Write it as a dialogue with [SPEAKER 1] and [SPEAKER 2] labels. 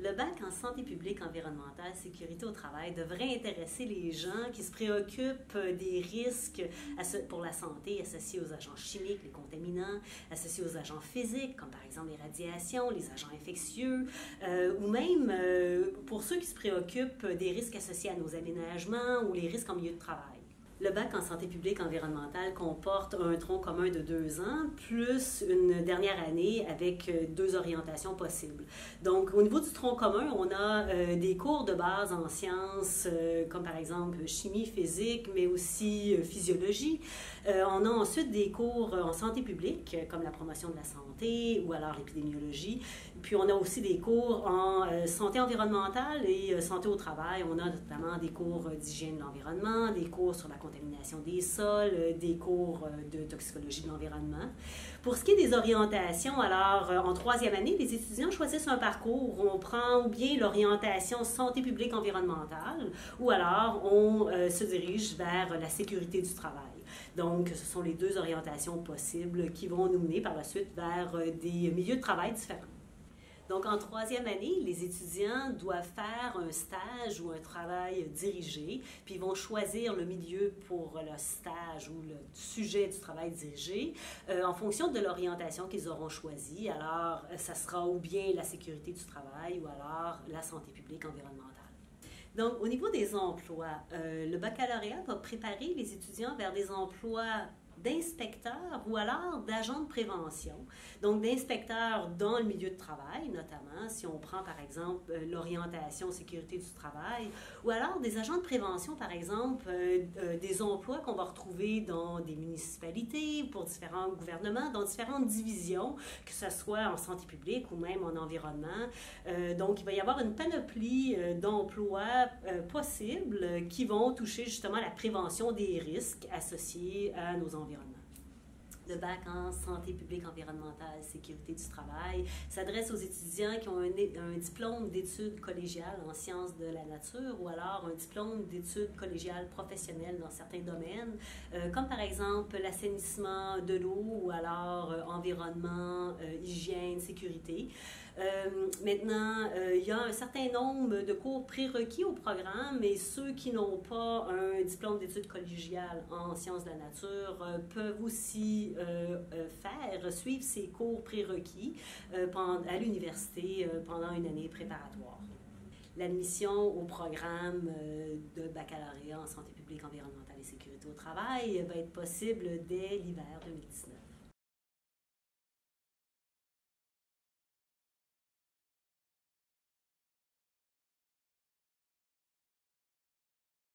[SPEAKER 1] Le bac en santé publique environnementale, sécurité au travail devrait intéresser les gens qui se préoccupent des risques pour la santé associés aux agents chimiques, les contaminants, associés aux agents physiques, comme par exemple les radiations, les agents infectieux, ou même pour ceux qui se préoccupent des risques associés à nos aménagements ou les risques en milieu de travail. Le bac en santé publique environnementale comporte un tronc commun de 2 ans, plus une dernière année avec 2 orientations possibles. Donc, au niveau du tronc commun, on a des cours de base en sciences, comme par exemple chimie, physique, mais aussi physiologie. On a ensuite des cours en santé publique, comme la promotion de la santé ou alors l'épidémiologie. Puis, on a aussi des cours en santé environnementale et santé au travail. On a notamment des cours d'hygiène de l'environnement, des cours sur la contamination des sols, des cours de toxicologie de l'environnement. Pour ce qui est des orientations, alors en 3e année, les étudiants choisissent un parcours où on prend ou bien l'orientation santé publique environnementale ou alors on se dirige vers la sécurité du travail. Donc, ce sont les 2 orientations possibles qui vont nous mener par la suite vers des milieux de travail différents. Donc, en 3e année, les étudiants doivent faire un stage ou un travail dirigé, puis ils vont choisir le milieu pour le stage ou le sujet du travail dirigé en fonction de l'orientation qu'ils auront choisie. Alors, ça sera ou bien la sécurité du travail ou alors la santé publique environnementale. Donc, au niveau des emplois, le baccalauréat va préparer les étudiants vers des emplois d'inspecteurs ou alors d'agents de prévention. Donc, d'inspecteurs dans le milieu de travail, notamment, si on prend par exemple l'orientation sécurité du travail, ou alors des agents de prévention, par exemple, des emplois qu'on va retrouver dans des municipalités, pour différents gouvernements, dans différentes divisions, que ce soit en santé publique ou même en environnement. Donc, il va y avoir une panoplie d'emplois possibles qui vont toucher justement la prévention des risques associés à nos environnements. Le bac en santé publique environnementale, sécurité du travail s'adresse aux étudiants qui ont un diplôme d'études collégiales en sciences de la nature ou alors un diplôme d'études collégiales professionnelles dans certains domaines, comme par exemple l'assainissement de l'eau ou alors environnement, hygiène, sécurité. Maintenant, il y a un certain nombre de cours prérequis au programme, mais ceux qui n'ont pas un diplôme d'études collégiales en sciences de la nature peuvent aussi suivre ces cours prérequis à l'université pendant une année préparatoire. L'admission au programme de baccalauréat en santé publique environnementale et sécurité au travail va être possible dès l'hiver 2019.